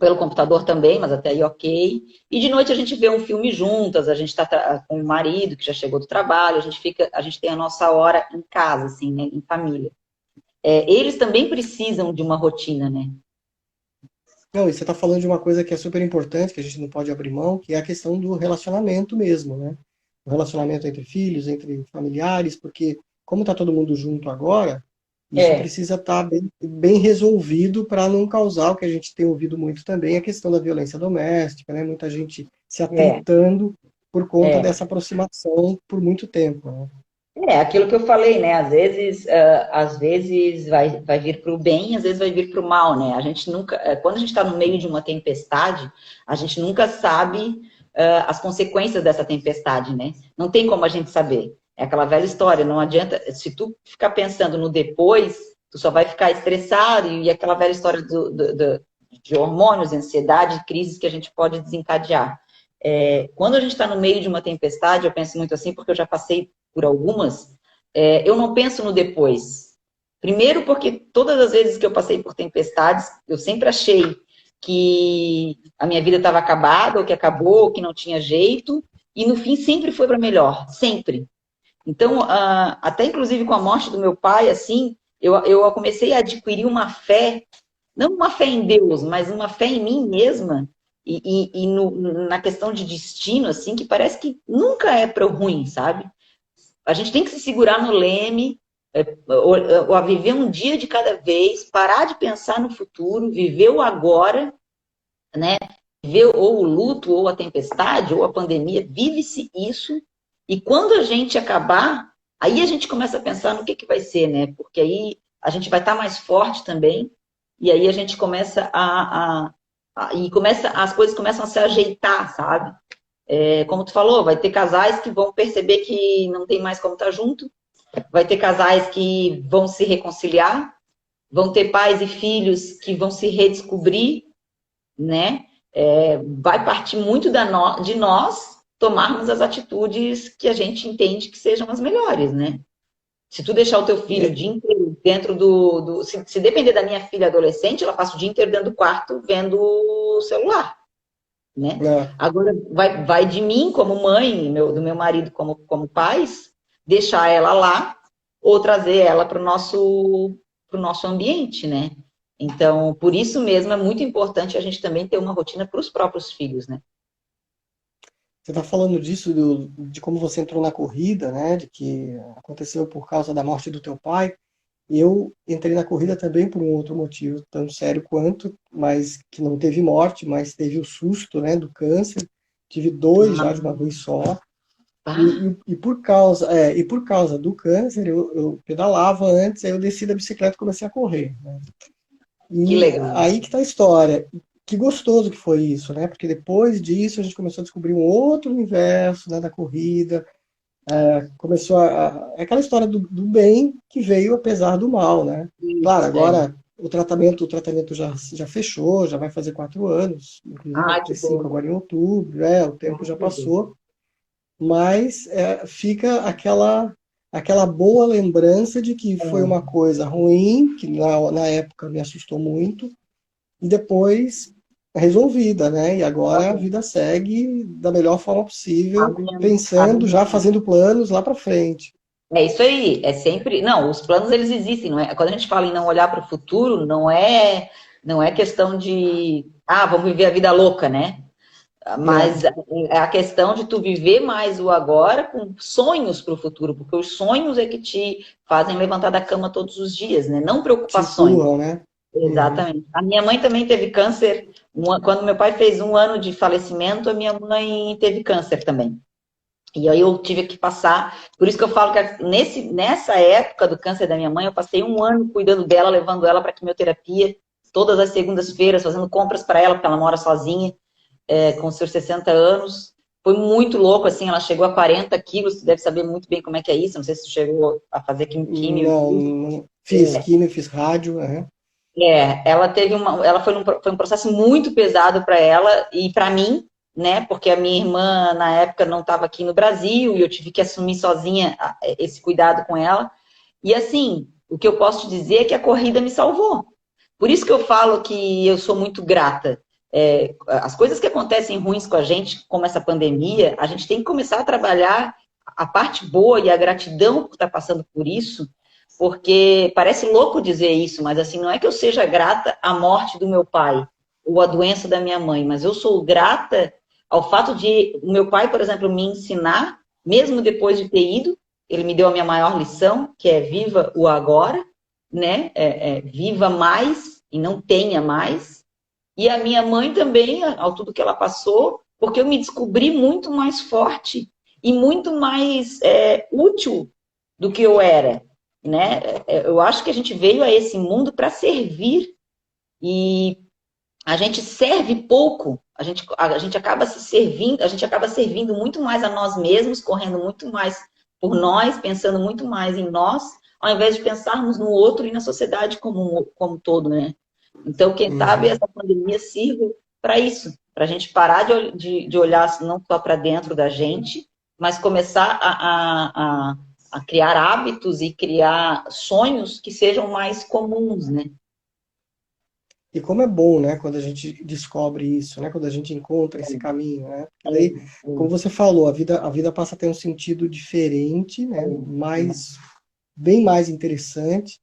pelo computador também, mas até aí ok. E de noite a gente vê um filme juntas, a gente está com o marido que já chegou do trabalho, a gente tem a nossa hora em casa, assim, né, em família. Eles também precisam de uma rotina, né? Não, e você está falando de uma coisa que é super importante, que a gente não pode abrir mão, que é a questão do relacionamento mesmo, né? O relacionamento entre filhos, entre familiares, porque como está todo mundo junto agora, isso É, precisa estar bem resolvido para não causar o que a gente tem ouvido muito também, a questão da violência doméstica, né? Muita gente se é, atritando por conta é. dessa aproximação por muito tempo, né? É aquilo que eu falei, né? Às vezes vai vir para o bem, às vezes vai vir para o mal, né? A gente nunca, quando a gente está no meio de uma tempestade, a gente nunca sabe as consequências dessa tempestade, né? Não tem como a gente saber. É aquela velha história, não adianta, se tu ficar pensando no depois, tu só vai ficar estressado, e aquela velha história de hormônios, ansiedade, crises que a gente pode desencadear. Quando a gente está no meio de uma tempestade, eu penso muito assim, porque eu já passei por algumas, eu não penso no depois. Primeiro, porque todas as vezes que eu passei por tempestades, eu sempre achei que a minha vida estava acabada, ou que acabou, ou que não tinha jeito, e no fim sempre foi para melhor, sempre. Então, até inclusive com a morte do meu pai, assim, eu comecei a adquirir uma fé, não uma fé em Deus, mas uma fé em mim mesma, na questão de destino, assim, que parece que nunca é para o ruim, sabe? A gente tem que se segurar no leme, ou a viver um dia de cada vez, parar de pensar no futuro, viver o agora, né? Viver ou o luto, ou a tempestade, ou a pandemia, vive-se isso, e quando a gente acabar, aí a gente começa a pensar no que vai ser, né? Porque aí a gente vai estar mais forte também, e aí a gente começa as coisas começam a se ajeitar, sabe? Como tu falou, vai ter casais que vão perceber que não tem mais como estar junto, vai ter casais que vão se reconciliar, vão ter pais e filhos que vão se redescobrir, né? Vai partir muito de nós tomarmos as atitudes que a gente entende que sejam as melhores, né? Se tu deixar o teu filho o É, dia inteiro dentro se depender da minha filha adolescente, ela passa o dia inteiro dentro do quarto vendo o celular, né? né? Agora, vai de mim como mãe, do meu marido como pais, deixar ela lá ou trazer ela para pro nosso ambiente, né? Então, por isso mesmo é muito importante a gente também ter uma rotina para os próprios filhos, né? Você está falando disso, de como você entrou na corrida, né? De que aconteceu por causa da morte do teu pai. Eu entrei na corrida também por um outro motivo, tão sério quanto, mas que não teve morte, mas teve o susto, né, do câncer. Tive dois já de uma vez só. Ah, E por causa do câncer, eu pedalava antes, aí eu desci da bicicleta e comecei a correr, né? que E legal. aí que tá a história. Que gostoso que foi isso, né? Porque depois disso a gente começou a descobrir um outro universo, né, da corrida. É aquela história do bem que veio apesar do mal, né? Claro, Isso, agora o tratamento já fechou, já vai fazer 4 anos, inclusive vai Ai, ter que 5 bom. agora em outubro, o tempo já Graças a Deus. passou, mas fica aquela boa lembrança de que foi uma É. coisa ruim, que na época me assustou muito, e depois resolvida, né? E Tá agora a bom. vida segue da melhor forma A possível, minha, a pensando, já minha fazendo planos lá para frente. É isso aí, é sempre. Não, os planos eles existem, não é? Quando a gente fala em não olhar para o futuro, não é questão de, vamos viver a vida louca, né? É, Mas é a questão de tu viver mais o agora com sonhos para o futuro, porque os sonhos é que te fazem levantar da cama todos os dias, né? Não te preocupações. empurram, né? Uhum. Exatamente. A minha mãe também teve câncer. Quando meu pai fez 1 ano de falecimento, a minha mãe teve câncer também. E aí eu tive que passar, por isso que eu falo que nessa época do câncer da minha mãe, eu passei 1 ano cuidando dela, levando ela para quimioterapia, todas as segundas-feiras, fazendo compras para ela, porque ela mora sozinha, com seus 60 anos. Foi muito louco, assim, ela chegou a 40 quilos, tu deve saber muito bem como é que é isso, não sei se tu chegou a fazer químio e Não, tudo. não fiz químio, fiz rádio. Aham. Ela teve ela foi um processo muito pesado para ela e para mim, né? Porque a minha irmã na época não estava aqui no Brasil e eu tive que assumir sozinha esse cuidado com ela. E assim, o que eu posso te dizer é que a corrida me salvou. Por isso que eu falo que eu sou muito grata. As coisas que acontecem ruins com a gente, como essa pandemia, a gente tem que começar a trabalhar a parte boa e a gratidão por estar passando por isso, porque parece louco dizer isso, mas assim, não é que eu seja grata à morte do meu pai ou à doença da minha mãe, mas eu sou grata ao fato de o meu pai, por exemplo, me ensinar, mesmo depois de ter ido, ele me deu a minha maior lição, que é viva o agora, né? Viva mais e não tenha mais. E a minha mãe também, ao tudo que ela passou, porque eu me descobri muito mais forte e muito mais útil do que eu era, né? Eu acho que a gente veio a esse mundo para servir e a gente serve pouco. A gente acaba se servindo, a gente acaba servindo muito mais a nós mesmos, correndo muito mais por nós, pensando muito mais em nós, ao invés de pensarmos no outro e na sociedade como todo, né? Então, quem sabe Uhum. essa pandemia sirva para isso, para a gente parar de olhar não só para dentro da gente, mas começar a criar hábitos e criar sonhos que sejam mais comuns, né? E como é bom, né, quando a gente descobre isso, né, quando a gente encontra esse caminho, né? Porque É, daí, como é, você falou, a vida passa a ter um sentido diferente, né, mais, bem mais interessante.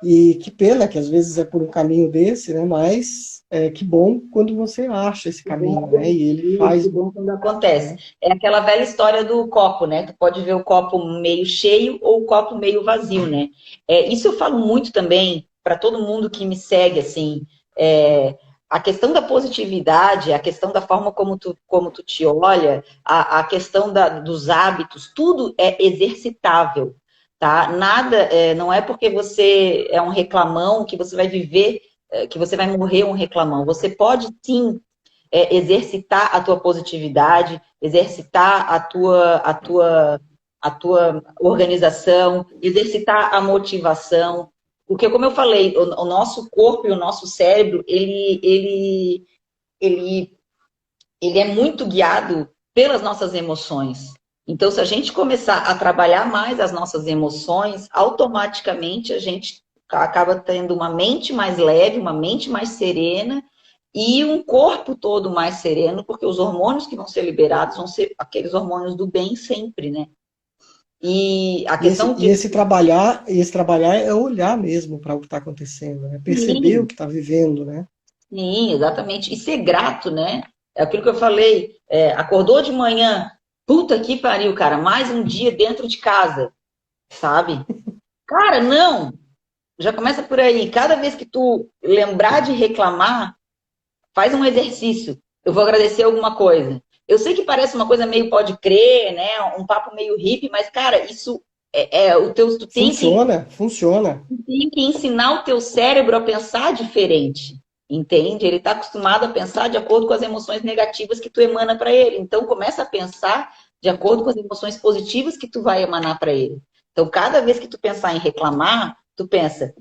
E que pena que às vezes é por um caminho desse, né? Mas que bom quando você acha esse Que bom caminho, né? E ele isso, faz, que bom quando acontece. né? É aquela velha história do copo, né? Tu pode ver o copo meio cheio ou o copo meio vazio, né? Isso eu falo muito também para todo mundo que me segue, assim. A questão da positividade, a questão da forma como tu te olha, a questão dos hábitos, tudo é exercitável, tá? Nada, não é porque você é um reclamão que você vai viver, que você vai morrer um reclamão. Você pode sim exercitar a tua positividade, exercitar a tua organização, exercitar a motivação. Porque, como eu falei, o nosso corpo e o nosso cérebro, ele, ele é muito guiado pelas nossas emoções. Então, se a gente começar a trabalhar mais as nossas emoções, automaticamente a gente acaba tendo uma mente mais leve, uma mente mais serena e um corpo todo mais sereno, porque os hormônios que vão ser liberados vão ser aqueles hormônios do bem sempre, né? E a E esse, questão e de. esse trabalhar é olhar mesmo para o que está acontecendo, né? Perceber o Sim, que está vivendo, né? sim, exatamente. E ser grato, né? É aquilo que eu falei. Acordou de manhã, puta que pariu, cara, mais um dia dentro de casa, sabe? Cara, não! Já começa por aí. Cada vez que tu lembrar de reclamar, faz um exercício. Eu vou agradecer alguma coisa. Eu sei que parece uma coisa meio pode crer, né? Um papo meio hippie, mas, cara, isso o teu. Tu tem que Funciona, funciona. tem que ensinar o teu cérebro a pensar diferente, entende? Ele está acostumado a pensar de acordo com as emoções negativas que tu emana para ele. Então, começa a pensar de acordo com as emoções positivas que tu vai emanar para ele. Então, cada vez que tu pensar em reclamar, tu pensa,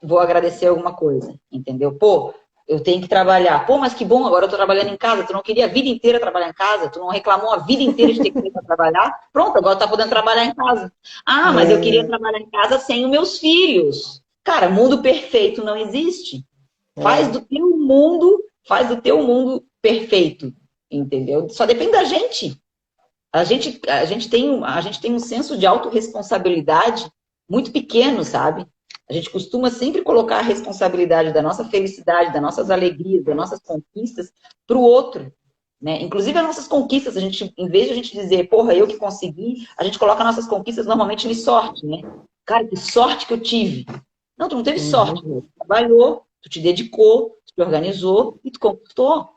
vou agradecer alguma coisa, entendeu? Pô, eu tenho que trabalhar. Pô, mas que bom, agora eu tô trabalhando em casa. Tu não queria a vida inteira trabalhar em casa? Tu não reclamou a vida inteira de ter que ir para trabalhar? Pronto, agora tá podendo trabalhar em casa. Ah, mas eu queria trabalhar em casa sem os meus filhos. Cara, mundo perfeito não existe. Faz do teu mundo perfeito, entendeu? Só depende da gente. A gente tem um senso de autorresponsabilidade muito pequeno, sabe? A gente costuma sempre colocar a responsabilidade da nossa felicidade, das nossas alegrias, das nossas conquistas para o outro, né? Inclusive as nossas conquistas, em vez de a gente dizer, porra, eu que consegui, a gente coloca nossas conquistas normalmente em sorte, né? Cara, que sorte que eu tive. Não, tu não teve sorte, né? Tu trabalhou, tu te dedicou, tu te organizou e tu conquistou,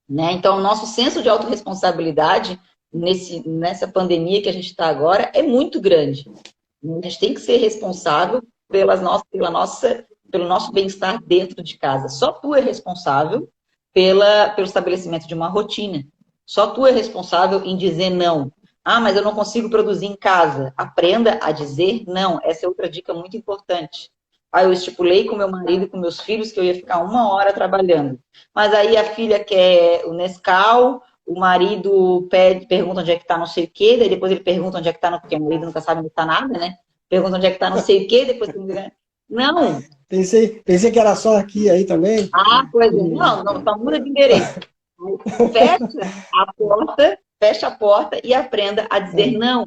né? Então, o nosso senso de autorresponsabilidade nessa pandemia que a gente está agora é muito grande. A gente tem que ser responsável pelo nosso bem-estar dentro de casa. Só tu é responsável pelo estabelecimento de uma rotina. Só tu é responsável em dizer não. Ah, mas eu não consigo produzir em casa. Aprenda a dizer não. Essa é outra dica muito importante. Ah, eu estipulei com meu marido e com meus filhos que eu ia ficar 1 hora trabalhando. Mas aí a filha quer o Nescau, o marido pergunta onde é que está não sei o quê, daí depois ele pergunta onde é que está, porque o marido nunca sabe onde está nada, né? Pergunta onde é que está não sei o quê, depois... Não! Pensei que era só aqui aí também. Ah, pois é. Não, só muda de endereço. Fecha a porta e aprenda a dizer não.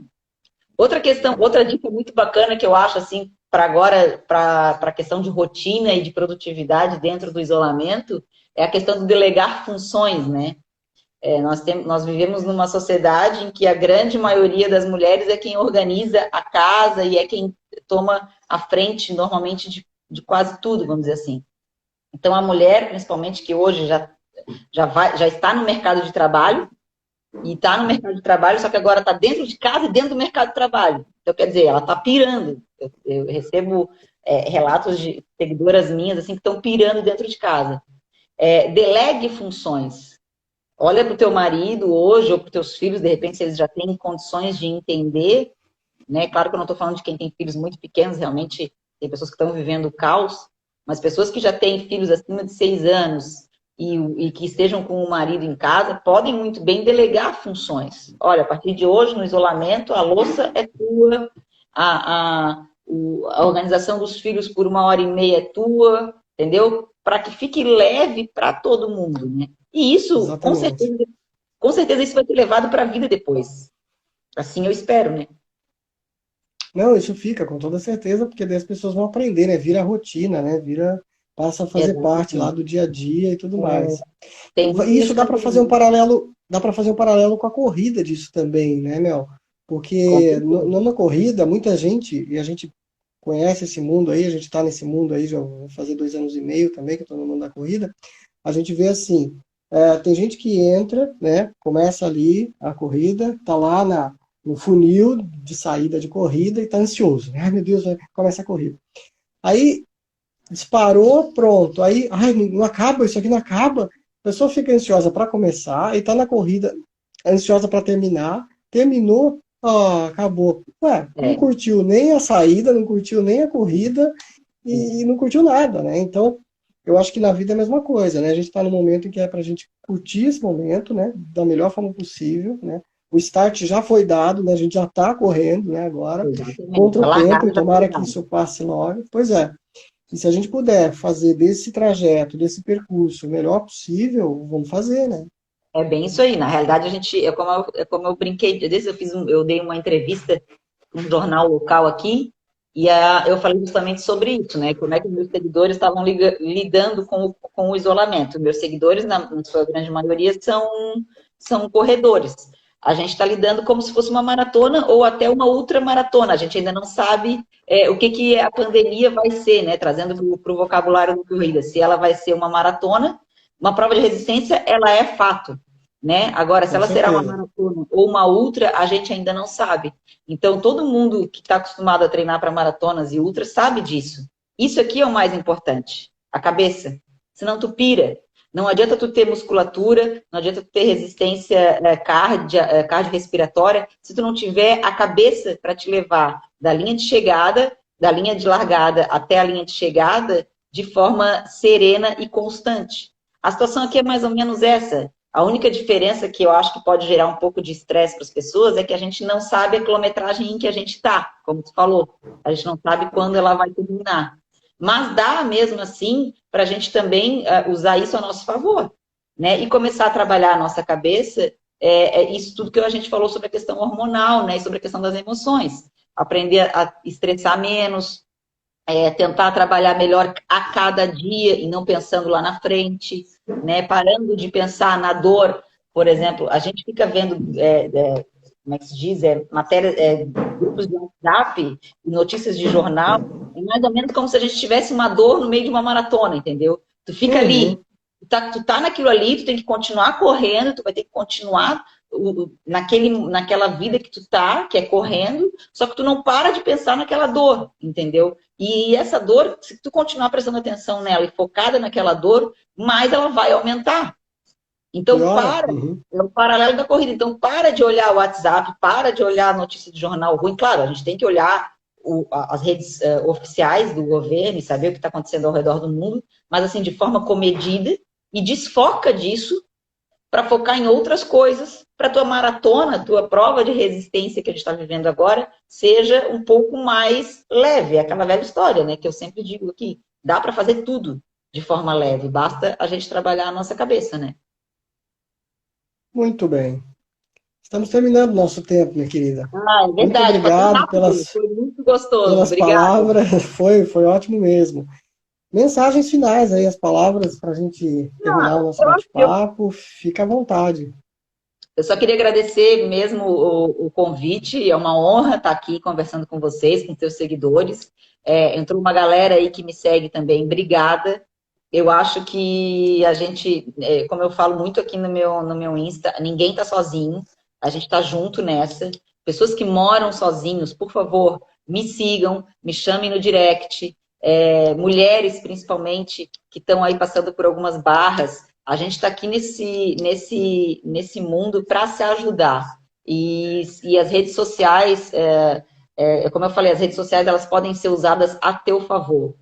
Outra dica muito bacana que eu acho, assim, para agora, para a questão de rotina e de produtividade dentro do isolamento, é a questão de delegar funções, né? Nós vivemos numa sociedade em que a grande maioria das mulheres é quem organiza a casa e é quem toma a frente, normalmente, de quase tudo, vamos dizer assim. Então, a mulher, principalmente, que hoje já está no mercado de trabalho, e está no mercado de trabalho, só que agora está dentro de casa e dentro do mercado de trabalho. Então, quer dizer, ela está pirando. Eu recebo relatos de seguidoras minhas assim, que estão pirando dentro de casa. Delegue funções. Olha para o teu marido hoje, ou para os teus filhos, de repente, se eles já têm condições de entender, né? Claro que eu não estou falando de quem tem filhos muito pequenos, realmente tem pessoas que estão vivendo o caos, mas pessoas que já têm filhos acima de 6 anos e que estejam com o marido em casa, podem muito bem delegar funções. Olha, a partir de hoje, no isolamento, a louça é tua, a organização dos filhos por 1h30 é tua, entendeu? Para que fique leve para todo mundo, né? E isso, com certeza, isso vai ter levado para a vida depois. Assim eu espero, né? Não, isso fica, com toda certeza, porque daí as pessoas vão aprender, né? Vira rotina, né? Passa a fazer parte lá do dia a dia e tudo mais. Isso dá para fazer um paralelo, com a corrida disso também, né, Mel? Porque numa corrida, muita gente, e a gente conhece esse mundo aí, a gente está nesse mundo aí, já vou fazer 2 anos e meio também, que eu estou no mundo da corrida, a gente vê assim, tem gente que entra, né, começa ali a corrida, tá lá no funil de saída de corrida e tá ansioso, né? Ai, meu Deus, começa a corrida. Aí, disparou, pronto. Aí, ai, não acaba, isso aqui não acaba. A pessoa fica ansiosa para começar e tá na corrida ansiosa para terminar. Terminou, acabou. Ué, não curtiu nem a saída, não curtiu nem a corrida e não curtiu nada, né? Então, eu acho que na vida é a mesma coisa, né? A gente está no momento em que é para a gente curtir esse momento, né? Da melhor forma possível, né? O start já foi dado, né? A gente já está correndo, né? Agora, contra o tempo, e tomara que isso passe logo. Pois é. E se a gente puder fazer desse trajeto, desse percurso o melhor possível, vamos fazer, né? É bem isso aí. Na realidade, como eu brinquei, eu dei uma entrevista num jornal local aqui, e eu falei justamente sobre isso, né? Como é que os meus seguidores estavam lidando com o isolamento. Meus seguidores, na sua grande maioria, são corredores. A gente está lidando como se fosse uma maratona ou até uma ultramaratona. A gente ainda não sabe o que a pandemia vai ser, né? Trazendo para o vocabulário do corrida. Se ela vai ser uma maratona, uma prova de resistência, ela é fato, né? Agora, se ela será uma maratona ou uma ultra, a gente ainda não sabe. Então, todo mundo que está acostumado a treinar para maratonas e ultras sabe disso. Isso aqui é o mais importante, a cabeça. Senão tu pira. Não adianta tu ter musculatura, não adianta tu ter resistência cardiorrespiratória, se tu não tiver a cabeça para te levar da linha de chegada, da linha de largada até a linha de chegada de forma serena e constante. A situação aqui é mais ou menos essa. A única diferença que eu acho que pode gerar um pouco de estresse para as pessoas é que a gente não sabe a quilometragem em que a gente está, como tu falou. A gente não sabe quando ela vai terminar. Mas dá mesmo assim para a gente também usar isso a nosso favor, né? E começar a trabalhar a nossa cabeça, isso tudo que a gente falou sobre a questão hormonal, né? E sobre a questão das emoções. Aprender a estressar menos, tentar trabalhar melhor a cada dia e não pensando lá na frente, né? Parando de pensar na dor, por exemplo, a gente fica vendo, como é que se diz, grupos de WhatsApp, notícias de jornal, é mais ou menos como se a gente tivesse uma dor no meio de uma maratona, entendeu? Tu fica ali, tu tá naquilo ali, tu tem que continuar correndo, tu vai ter que continuar naquela vida que tu tá, que é correndo, só que tu não para de pensar naquela dor, entendeu? E essa dor, se tu continuar prestando atenção nela e focada naquela dor, mais ela vai aumentar. Então, é o paralelo da corrida. Então, para de olhar o WhatsApp, para de olhar a notícia de jornal ruim. Claro, a gente tem que olhar as redes oficiais do governo e saber o que está acontecendo ao redor do mundo, mas assim, de forma comedida, e desfoca disso para focar em outras coisas, para a tua maratona, tua prova de resistência que a gente está vivendo agora, seja um pouco mais leve. É aquela velha história, né? Que eu sempre digo aqui, dá para fazer tudo de forma leve, basta a gente trabalhar a nossa cabeça, né? Muito bem. Estamos terminando o nosso tempo, minha querida. É Muito verdade, passou obrigado rápido, foi muito gostoso, pelas obrigada. palavras, foi ótimo mesmo. Mensagens finais aí, as palavras para a gente terminar o nosso bate-papo, fica à vontade. Eu só queria agradecer mesmo o convite, é uma honra estar aqui conversando com vocês, com seus seguidores. Entrou uma galera aí que me segue também, obrigada. Eu acho que a gente, como eu falo muito aqui no meu Insta, ninguém está sozinho, a gente está junto nessa. Pessoas que moram sozinhos, por favor, me sigam, me chamem no direct. Mulheres, principalmente, que estão aí passando por algumas barras, a gente está aqui nesse mundo para se ajudar. E as redes sociais, como eu falei, as redes sociais elas podem ser usadas a teu favor.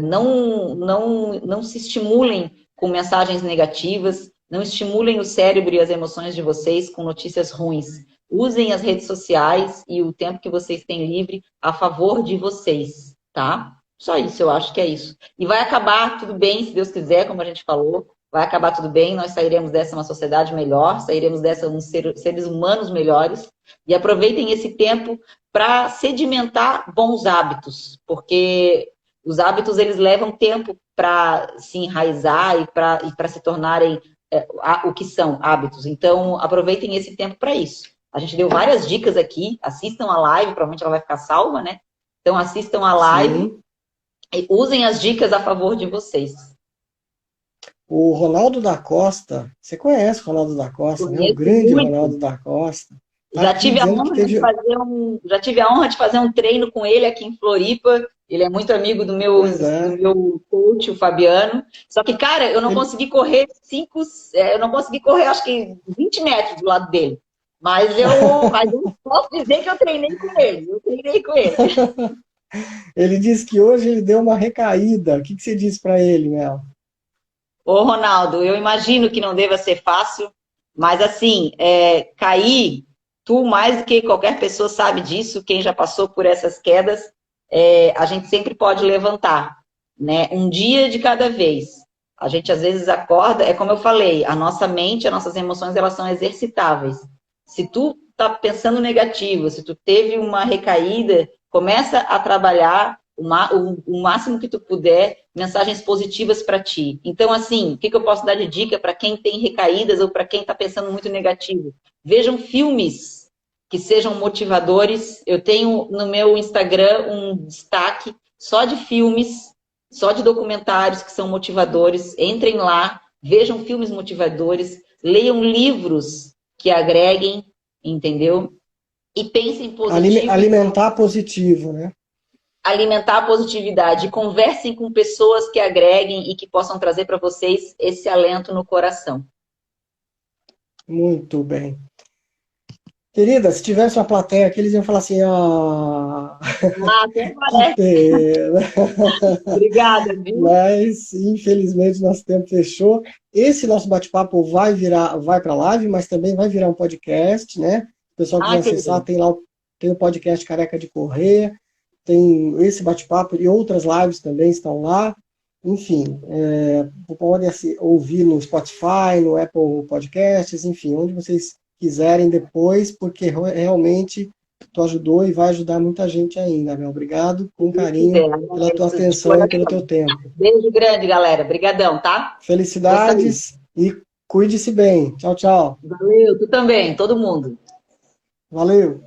Não se estimulem com mensagens negativas, não estimulem o cérebro e as emoções de vocês com notícias ruins. Usem as redes sociais e o tempo que vocês têm livre a favor de vocês, tá? Só isso, eu acho que é isso. E vai acabar tudo bem, se Deus quiser, como a gente falou, vai acabar tudo bem, nós sairemos dessa uma sociedade melhor, sairemos dessa seres humanos melhores, e aproveitem esse tempo para sedimentar bons hábitos, porque os hábitos, eles levam tempo para se enraizar e para se tornarem o que são hábitos. Então, aproveitem esse tempo para isso. A gente deu várias dicas aqui, assistam a live, provavelmente ela vai ficar salva, né? Então, assistam a live. Sim. E usem as dicas a favor de vocês. O Ronaldo da Costa, você conhece o Ronaldo da Costa, né? O grande muito. Ronaldo da Costa. Tá já tive a honra de fazer um treino com ele aqui em Floripa. Ele é muito amigo do meu coach, o Fabiano. Só que, cara, eu não consegui correr acho que 20 metros do lado dele. Mas eu posso dizer que eu treinei com ele. Ele disse que hoje ele deu uma recaída. O que você disse para ele, Mel? Ô, Ronaldo, eu imagino que não deva ser fácil, mas assim, cair, tu mais do que qualquer pessoa sabe disso, quem já passou por essas quedas, a gente sempre pode levantar, né? Um dia de cada vez. A gente às vezes acorda, é como eu falei, a nossa mente, as nossas emoções, elas são exercitáveis. Se tu tá pensando negativo, se tu teve uma recaída, começa a trabalhar o máximo que tu puder, mensagens positivas para ti. Então, assim, o que eu posso dar de dica para quem tem recaídas ou para quem está pensando muito negativo? Vejam filmes que sejam motivadores. Eu tenho no meu Instagram um destaque só de filmes, só de documentários que são motivadores. Entrem lá, vejam filmes motivadores, leiam livros que agreguem, entendeu? E pensem positivo. Alimentar positivo, né? Alimentar a positividade. Conversem com pessoas que agreguem e que possam trazer para vocês esse alento no coração. Muito bem. Querida, se tivesse uma plateia aqui, eles iam falar assim, ah, Até que parece. pena. Obrigada, viu? Mas, infelizmente, nosso tempo fechou. Esse nosso bate-papo vai para live, mas também vai virar um podcast, né? Se o pessoal quiser Ah, acessar, querida. tem o podcast Careca de Correr, tem esse bate-papo e outras lives também estão lá. Enfim, podem ouvir no Spotify, no Apple Podcasts, enfim, onde vocês quiserem depois, porque realmente tu ajudou e vai ajudar muita gente ainda, Mel. Obrigado, Se com Deus carinho, quiser, pela tua agradeço de atenção e pelo teu coração. tempo. Beijo grande, galera. Obrigadão, tá? Vou sair. Felicidades e cuide-se bem. Tchau, tchau. Valeu, tu também, todo mundo. Valeu.